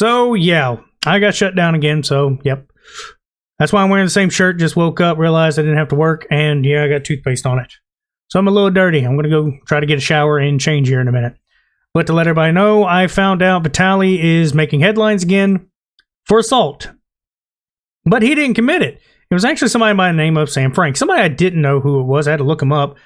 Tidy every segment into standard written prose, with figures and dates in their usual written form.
So, yeah, I got shut down again, so, yep. That's why I'm wearing the same shirt. Just woke up, realized I didn't have to work, and yeah, I got toothpaste on it. So I'm a little dirty. I'm going to go try to get a shower and change here in a minute. But to let everybody know, I found out Vitali is making headlines again for assault. But he didn't commit it. It was actually somebody by the name of Sam Frank. Somebody I didn't know who it was. I had to look him up.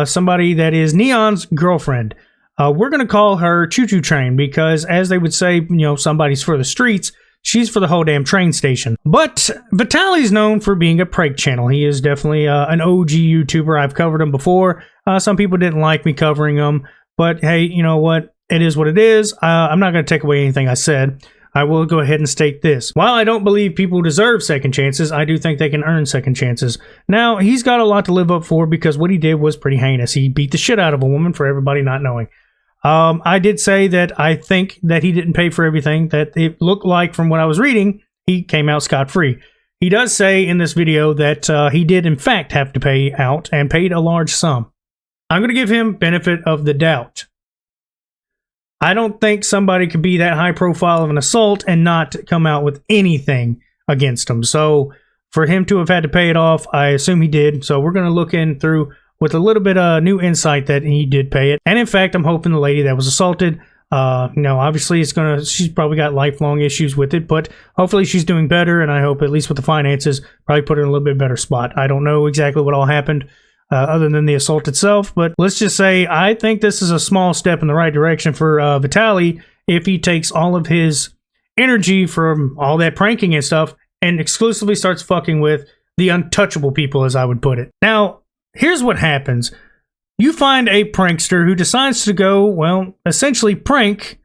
Somebody that is N3ON's girlfriend. We're going to call her Choo Choo Train because, as they would say, you know, somebody's for the streets. She's for the whole damn train station. But Vitali's known for being a prank channel. He is definitely an OG YouTuber. I've covered him before. Some people didn't like me covering him. But hey, you know what? It is what it is. I'm not going to take away anything I said. I will go ahead and state this. While I don't believe people deserve second chances, I do think they can earn second chances. Now, he's got a lot to live up for because what he did was pretty heinous. He beat the shit out of a woman for everybody not knowing. I did say that I think that he didn't pay for everything, that it looked like from what I was reading, he came out scot-free. He does say in this video that he did in fact have to pay out and paid a large sum. I'm going to give him benefit of the doubt. I don't think somebody could be that high profile of an assault and not come out with anything against him. So for him to have had to pay it off, I assume he did. So we're going to look in through with a little bit of new insight that he did pay it. And in fact, I'm hoping the lady that was assaulted, you know, obviously she's probably got lifelong issues with it, but hopefully she's doing better. And I hope at least with the finances, probably put her in a little bit better spot. I don't know exactly what all happened other than the assault itself, but let's just say I think this is a small step in the right direction for Vitali if he takes all of his energy from all that pranking and stuff and exclusively starts fucking with the untouchable people, as I would put it. Now, here's what happens. You find a prankster who decides to go, well, essentially prank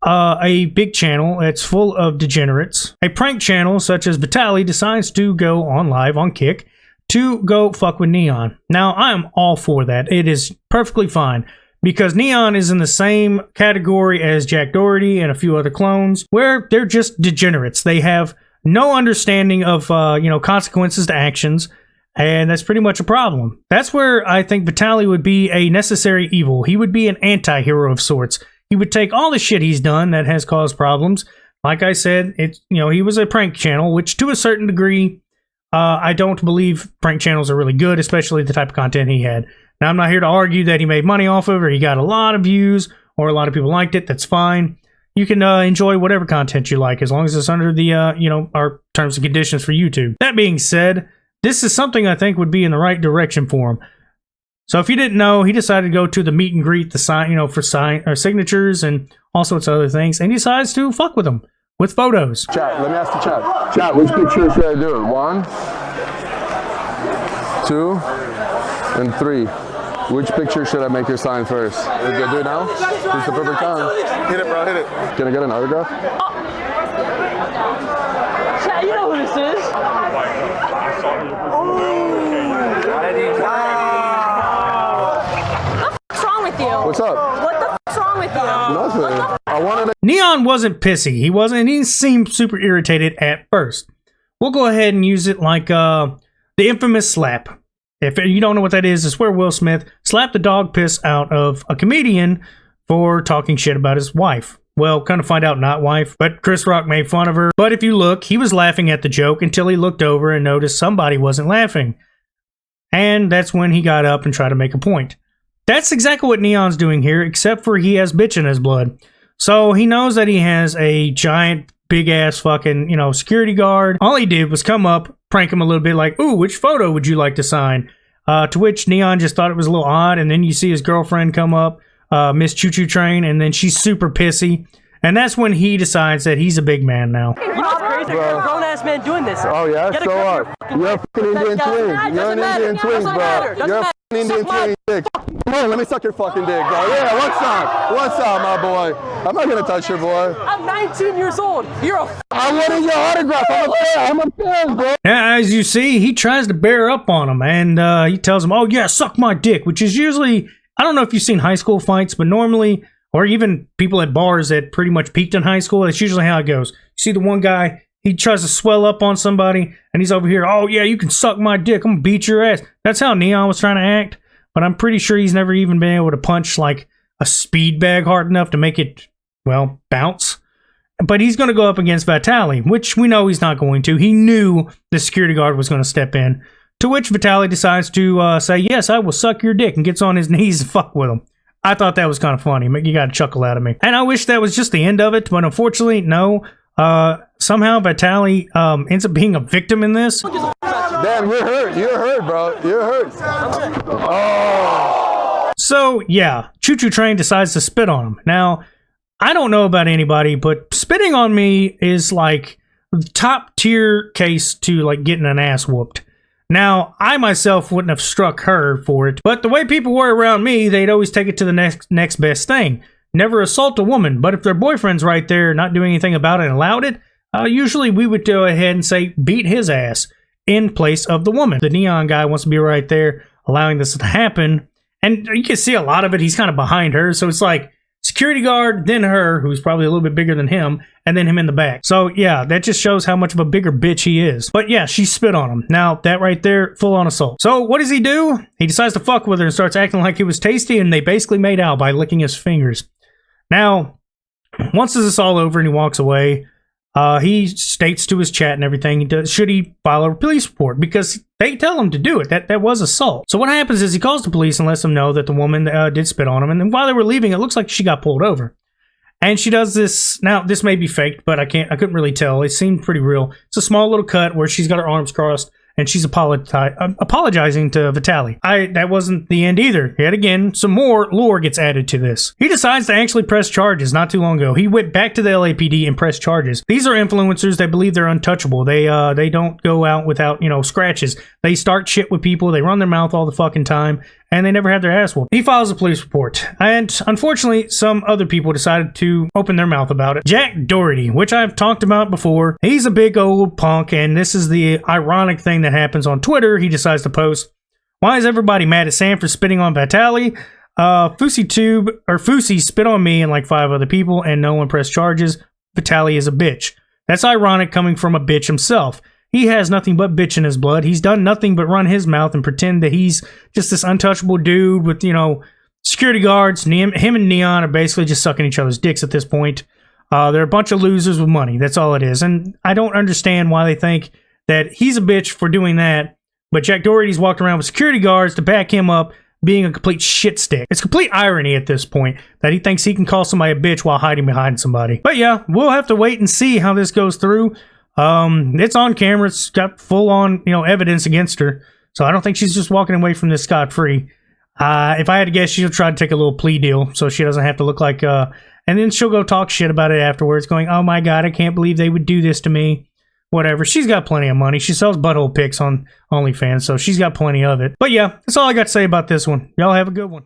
a big channel that's full of degenerates. A prank channel such as Vitali decides to go on live on Kick to go fuck with N3ON. Now, I am all for that. It is perfectly fine because N3ON is in the same category as Jack Doherty and a few other clones where they're just degenerates. They have no understanding of, you know, consequences to actions. And that's pretty much a problem. That's where I think Vitali would be a necessary evil. He would be an anti-hero of sorts. He would take all the shit he's done that has caused problems. Like I said, he was a prank channel, which to a certain degree, I don't believe prank channels are really good, especially the type of content he had. Now, I'm not here to argue that he made money off of it or he got a lot of views or a lot of people liked it. That's fine. You can enjoy whatever content you like as long as it's under the, our terms and conditions for YouTube. That being said, this is something I think would be in the right direction for him. So if you didn't know, he decided to go to the meet and greet, the sign, for signatures and all sorts of other things, and he decides to fuck with them with photos. Chat, let me ask the chat. Chat, which picture should I do? 1, 2, and 3. Which picture should I make your sign first? Do it now? This is the perfect time. Hit it, bro. Hit it. Can I get an autograph? Chat, you know who this is. What's wrong with you? What's up? What the fuck's wrong with you? Nothing. I wanted to... N3ON wasn't pissy. He didn't seem super irritated at first. We'll go ahead and use it like the infamous slap. If you don't know what that is, it's where Will Smith slapped the dog piss out of a comedian for talking shit about his wife. Well, kind of find out not wife, but Chris Rock made fun of her. But if you look, he was laughing at the joke until he looked over and noticed somebody wasn't laughing. And that's when he got up and tried to make a point. That's exactly what N3ON's doing here, except for he has bitch in his blood. So he knows that he has a giant, big-ass fucking, security guard. All he did was come up, prank him a little bit like, ooh, which photo would you like to sign? To which N3ON just thought it was a little odd, and then you see his girlfriend come up, Miss Choo Choo Train, and then she's super pissy. And that's when he decides that he's a big man now. You know what's crazy? You're a grown-ass man doing this. Oh, yeah? So what? You're a fucking Indian twin. You're an Indian twin, bro. You're a fucking Indian twin dick. Come on, let me suck your fucking dick, bro. Yeah, what's up? What's up, my boy? I'm not gonna touch your boy. I'm 19 years old. You're a... I wanted your autograph. I'm a fan, bro. Now, as you see, he tries to bear up on him, and he tells him, oh, yeah, suck my dick, which is usually... I don't know if you've seen high school fights, but normally... or even people at bars that pretty much peaked in high school, that's usually how it goes. You see the one guy, he tries to swell up on somebody, and he's over here, oh yeah, you can suck my dick, I'm gonna beat your ass. That's how N3ON was trying to act, but I'm pretty sure he's never even been able to punch like a speed bag hard enough to make it, well, bounce. but he's going to go up against Vitali, which we know he's not going to. He knew the security guard was going to step in, to which Vitali decides to say, yes, I will suck your dick, and gets on his knees and fuck with him. I thought that was kind of funny. You got a chuckle out of me. And I wish that was just the end of it, but unfortunately, no. Somehow Vitali ends up being a victim in this. Damn, you're hurt. You're hurt, bro. You're hurt. Oh. So, yeah, Choo Choo Train decides to spit on him. Now, I don't know about anybody, but spitting on me is like the top tier case to like getting an ass whooped. Now, I myself wouldn't have struck her for it, but the way people were around me, they'd always take it to the next best thing. Never assault a woman, but if their boyfriend's right there not doing anything about it and allowed it, usually we would go ahead and say beat his ass in place of the woman. The N3ON guy wants to be right there allowing this to happen, and you can see a lot of it. He's kind of behind her, so it's like security guard, then her, who's probably a little bit bigger than him, and then him in the back. So yeah, that just shows how much of a bigger bitch he is. But yeah, she spit on him. Now, that right there, full on assault. So what does he do? He decides to fuck with her and starts acting like it was tasty, and they basically made out by licking his fingers. Now, once this is all over and he walks away, he states to his chat and everything, should he file a police report? Because they tell him to do it. That was assault. So what happens is he calls the police and lets them know that the woman did spit on him. And then while they were leaving, it looks like she got pulled over. And she does this. Now, this may be faked, but I couldn't really tell. It seemed pretty real. It's a small little cut where she's got her arms crossed and she's apologizing to Vitali. That wasn't the end either. Yet again, some more lore gets added to this. He decides to actually press charges not too long ago. He went back to the LAPD and pressed charges. These are influencers. They believe they're untouchable. They don't go out without, scratches. They start shit with people. They run their mouth all the fucking time, and they never have their ass whooped. He files a police report, and unfortunately, some other people decided to open their mouth about it. Jack Doherty, which I've talked about before, he's a big old punk, and this is the ironic thing that happens on Twitter. He decides to post, why is everybody mad at Sam for spitting on Vitali? Fusi spit on me and like 5 other people, and no one pressed charges. Vitali is a bitch. That's ironic coming from a bitch himself. He has nothing but bitch in his blood. He's done nothing but run his mouth and pretend that he's just this untouchable dude with, security guards. Him and N3ON are basically just sucking each other's dicks at this point. They're a bunch of losers with money. That's all it is. And I don't understand why they think that he's a bitch for doing that, but Jack Doherty's walked around with security guards to back him up being a complete shit stick. It's complete irony at this point that he thinks he can call somebody a bitch while hiding behind somebody. But yeah, we'll have to wait and see how this goes through. It's on camera. It's got full on, evidence against her. So I don't think she's just walking away from this scot-free. If I had to guess, she'll try to take a little plea deal so she doesn't have to look like, and then she'll go talk shit about it afterwards going, oh my God, I can't believe they would do this to me. Whatever. She's got plenty of money. She sells butthole pics on OnlyFans, so she's got plenty of it. But yeah, that's all I got to say about this one. Y'all have a good one.